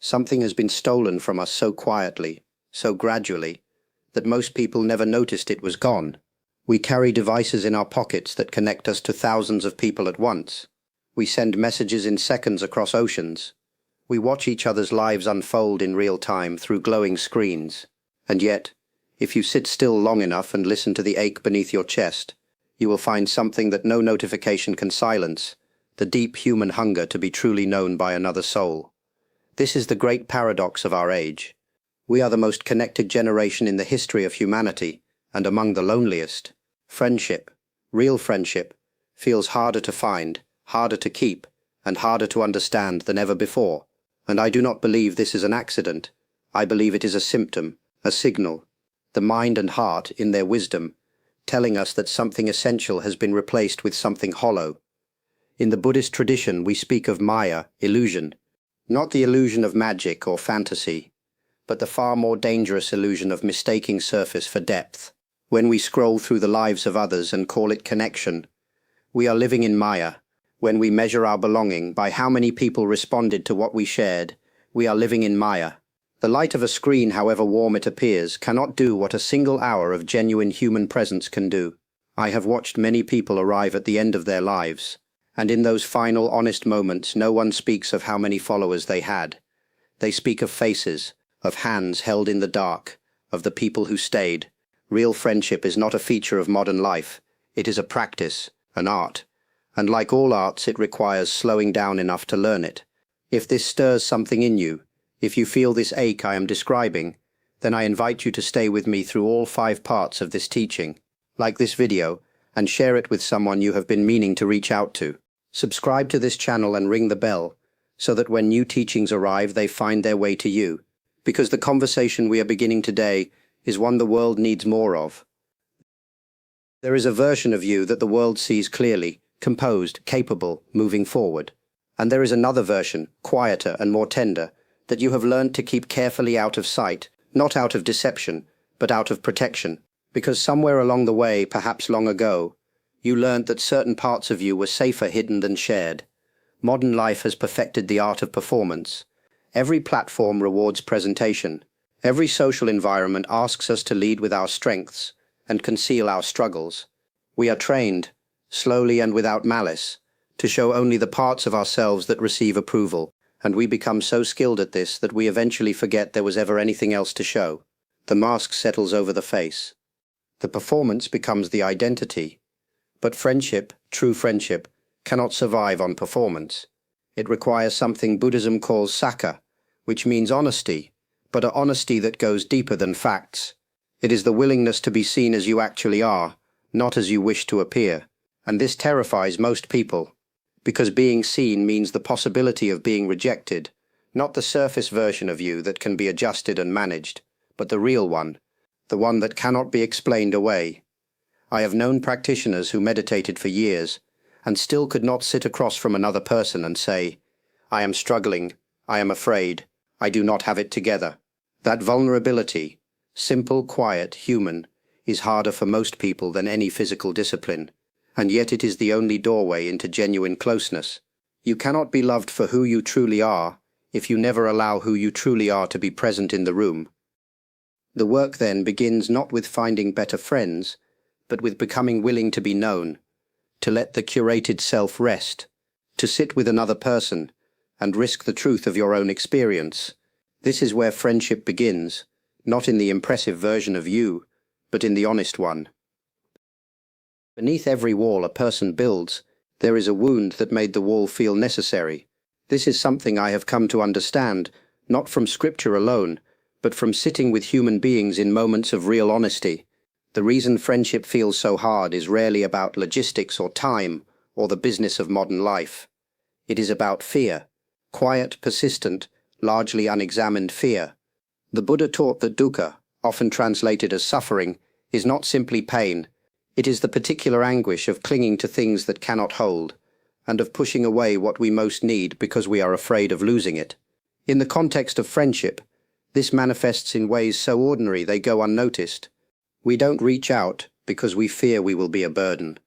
Something has been stolen from us so quietly, so gradually, that most people never noticed it was gone. We carry devices in our pockets that connect us to thousands of people at once. We send messages in seconds across oceans. We watch each other's lives unfold in real time through glowing screens. And yet, if you sit still long enough and listen to the ache beneath your chest, you will find something that no notification can silence: the deep human hunger to be truly known by another soul. This is the great paradox of our age. We are the most connected generation in the history of humanity, and among the loneliest. Friendship, real friendship, feels harder to find, harder to keep, and harder to understand than ever before. And I do not believe this is an accident. I believe it is a symptom, a signal. The mind and heart, in their wisdom, telling us that something essential has been replaced with something hollow. In the Buddhist tradition, we speak of Maya, illusion. Not the illusion of magic or fantasy, but the far more dangerous illusion of mistaking surface for depth. When we scroll through the lives of others and call it connection, we are living in Maya. When we measure our belonging by how many people responded to what we shared, we are living in Maya. The light of a screen, however warm it appears, cannot do what a single hour of genuine human presence can do. I have watched many people arrive at the end of their lives, and in those final, honest moments, no one speaks of how many followers they had. They speak of faces, of hands held in the dark, of the people who stayed. Real friendship is not a feature of modern life. It is a practice, an art. And like all arts, it requires slowing down enough to learn it. If this stirs something in you, if you feel this ache I am describing, then I invite you to stay with me through all 5 parts of this teaching. Like this video, and share it with someone you have been meaning to reach out to. Subscribe to this channel and ring the bell, so that when new teachings arrive, they find their way to you. Because the conversation we are beginning today is one the world needs more of. There is a version of you that the world sees clearly, composed, capable, moving forward. And there is another version, quieter and more tender, that you have learned to keep carefully out of sight, not out of deception, but out of protection. Because somewhere along the way, perhaps long ago, you learned that certain parts of you were safer hidden than shared. Modern life has perfected the art of performance. Every platform rewards presentation. Every social environment asks us to lead with our strengths and conceal our struggles. We are trained, slowly and without malice, to show only the parts of ourselves that receive approval, and we become so skilled at this that we eventually forget there was ever anything else to show. The mask settles over the face. The performance becomes the identity. But friendship, true friendship, cannot survive on performance. It requires something Buddhism calls saka, which means honesty, but an honesty that goes deeper than facts. It is the willingness to be seen as you actually are, not as you wish to appear. And this terrifies most people, because being seen means the possibility of being rejected, not the surface version of you that can be adjusted and managed, but the real one, the one that cannot be explained away. I have known practitioners who meditated for years and still could not sit across from another person and say, "I am struggling, I am afraid, I do not have it together." That vulnerability, simple, quiet, human, is harder for most people than any physical discipline, and yet it is the only doorway into genuine closeness. You cannot be loved for who you truly are if you never allow who you truly are to be present in the room. The work then begins not with finding better friends, but with becoming willing to be known, to let the curated self rest, to sit with another person, and risk the truth of your own experience. This is where friendship begins, not in the impressive version of you, but in the honest one. Beneath every wall a person builds, there is a wound that made the wall feel necessary. This is something I have come to understand, not from scripture alone, but from sitting with human beings in moments of real honesty. The reason friendship feels so hard is rarely about logistics or time, or the business of modern life. It is about fear. Quiet, persistent, largely unexamined fear. The Buddha taught that dukkha, often translated as suffering, is not simply pain. It is the particular anguish of clinging to things that cannot hold, and of pushing away what we most need because we are afraid of losing it. In the context of friendship, this manifests in ways so ordinary they go unnoticed. We don't reach out because we fear we will be a burden.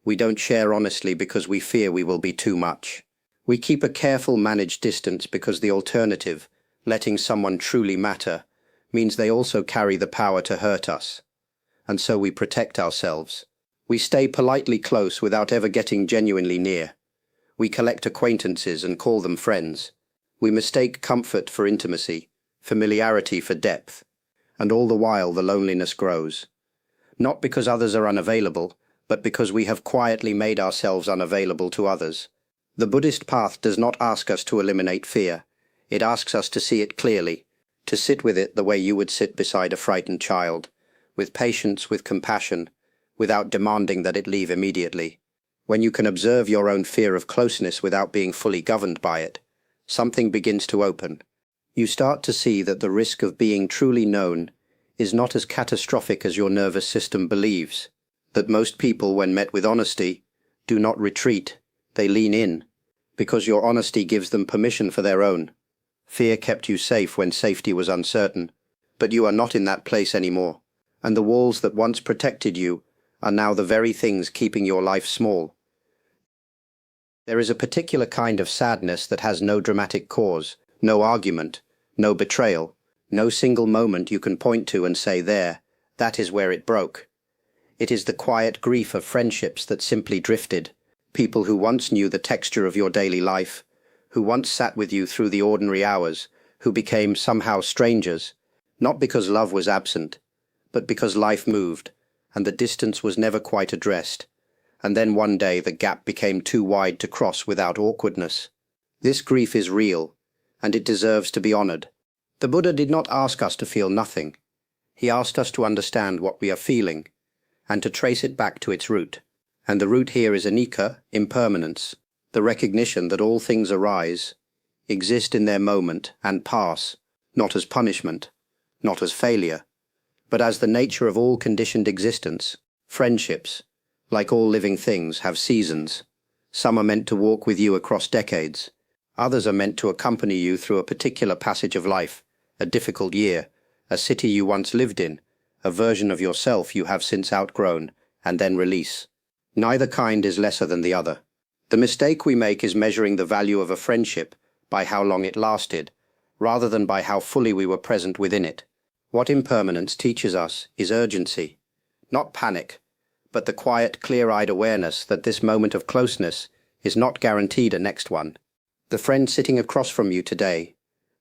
We don't share honestly because we fear we will be too much. We keep a careful, managed distance because the alternative, Letting someone truly matter means they also carry the power to hurt us. And so we protect ourselves. We stay politely close without ever getting genuinely near. We collect acquaintances and call them friends. We mistake comfort for intimacy, familiarity for depth. And all the while the loneliness grows. Not because others are unavailable, but because we have quietly made ourselves unavailable to others. The Buddhist path does not ask us to eliminate fear. It asks us to see it clearly, to sit with it the way you would sit beside a frightened child, with patience, with compassion, without demanding that it leave immediately. When you can observe your own fear of closeness without being fully governed by it, something begins to open. You start to see that the risk of being truly known is not as catastrophic as your nervous system believes, that most people, when met with honesty, do not retreat, they lean in, because your honesty gives them permission for their own. Fear kept you safe when safety was uncertain, but you are not in that place anymore, and the walls that once protected you are now the very things keeping your life small. There is a particular kind of sadness that has no dramatic cause, no argument, no betrayal, no single moment you can point to and say, there, that is where it broke. It is the quiet grief of friendships that simply drifted, people who once knew the texture of your daily life, who once sat with you through the ordinary hours, who became somehow strangers, not because love was absent, but because life moved, and the distance was never quite addressed, and then one day the gap became too wide to cross without awkwardness. This grief is real, and it deserves to be honored. The Buddha did not ask us to feel nothing. He asked us to understand what we are feeling, and to trace it back to its root. And the root here is anicca, impermanence, the recognition that all things arise, exist in their moment, and pass, not as punishment, not as failure, but as the nature of all conditioned existence. Friendships, like all living things, have seasons. Some are meant to walk with you across decades. Others are meant to accompany you through a particular passage of life, a difficult year, a city you once lived in, a version of yourself you have since outgrown, and then release. Neither kind is lesser than the other. The mistake we make is measuring the value of a friendship by how long it lasted, rather than by how fully we were present within it. What impermanence teaches us is urgency, not panic, but the quiet, clear-eyed awareness that this moment of closeness is not guaranteed a next one. The friend sitting across from you today,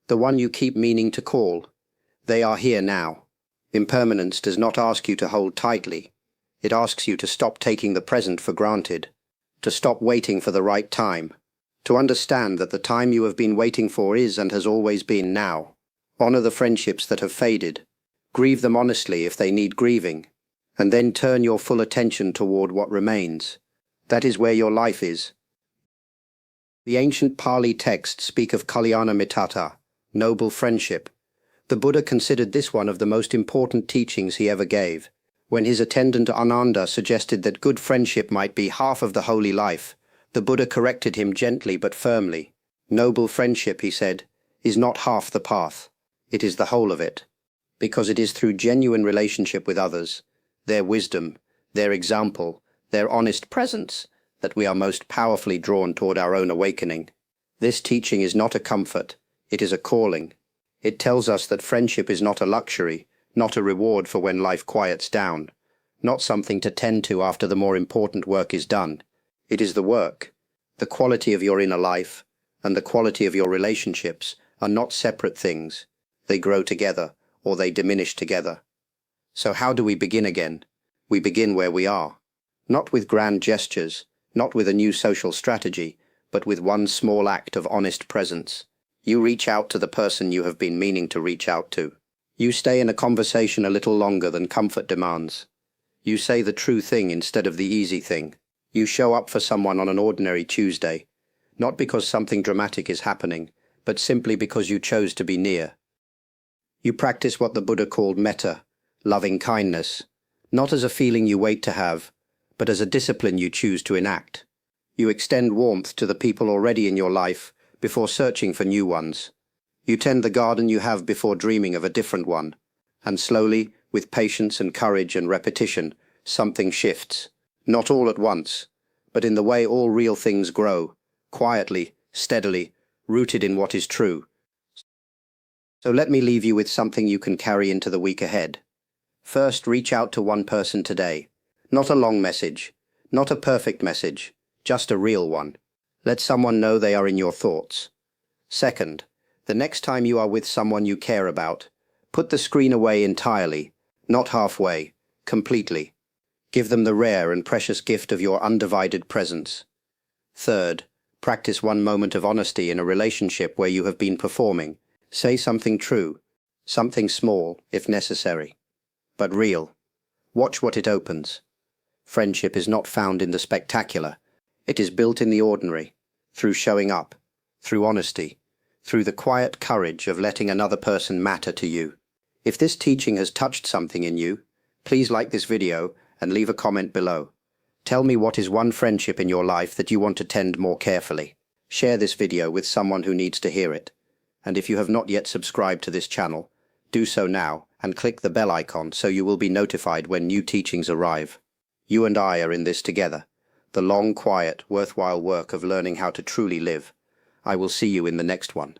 the one you keep meaning to call, they are here now. Impermanence does not ask you to hold tightly. It asks you to stop taking the present for granted, to stop waiting for the right time, to understand that the time you have been waiting for is and has always been now. Honor the friendships that have faded. Grieve them honestly if they need grieving, and then turn your full attention toward what remains. That is where your life is. The ancient Pali texts speak of kalyana mittata, noble friendship. The Buddha considered this one of the most important teachings he ever gave. When his attendant Ananda suggested that good friendship might be half of the holy life, the Buddha corrected him gently but firmly. Noble friendship, he said, is not half the path. It is the whole of it. Because it is through genuine relationship with others, their wisdom, their example, their honest presence, that we are most powerfully drawn toward our own awakening. This teaching is not a comfort, it is a calling. It tells us that friendship is not a luxury, not a reward for when life quiets down, not something to tend to after the more important work is done. It is the work. The quality of your inner life and the quality of your relationships are not separate things. They grow together, or they diminish together. So how do we begin again? We begin where we are. Not with grand gestures, not with a new social strategy, but with one small act of honest presence. You reach out to the person you have been meaning to reach out to. You stay in a conversation a little longer than comfort demands. You say the true thing instead of the easy thing. You show up for someone on an ordinary Tuesday, not because something dramatic is happening, but simply because you chose to be near. You practice what the Buddha called metta, loving kindness, not as a feeling you wait to have, but as a discipline you choose to enact. You extend warmth to the people already in your life before searching for new ones. You tend the garden you have before dreaming of a different one, and slowly, with patience and courage and repetition, something shifts. Not all at once, but in the way all real things grow, quietly, steadily, rooted in what is true. So let me leave you with something you can carry into the week ahead. First, reach out to one person today. Not a long message, not a perfect message, just a real one. Let someone know they are in your thoughts. Second, the next time you are with someone you care about, put the screen away entirely, not halfway, completely. Give them the rare and precious gift of your undivided presence. Third, practice one moment of honesty in a relationship where you have been performing. Say something true, something small, if necessary, but real. Watch what it opens. Friendship is not found in the spectacular. It is built in the ordinary, through showing up, through honesty, through the quiet courage of letting another person matter to you. If this teaching has touched something in you, please like this video and leave a comment below. Tell me what is one friendship in your life that you want to tend more carefully. Share this video with someone who needs to hear it. And if you have not yet subscribed to this channel, do so now and click the bell icon so you will be notified when new teachings arrive. You and I are in this together, the long, quiet, worthwhile work of learning how to truly live. I will see you in the next one.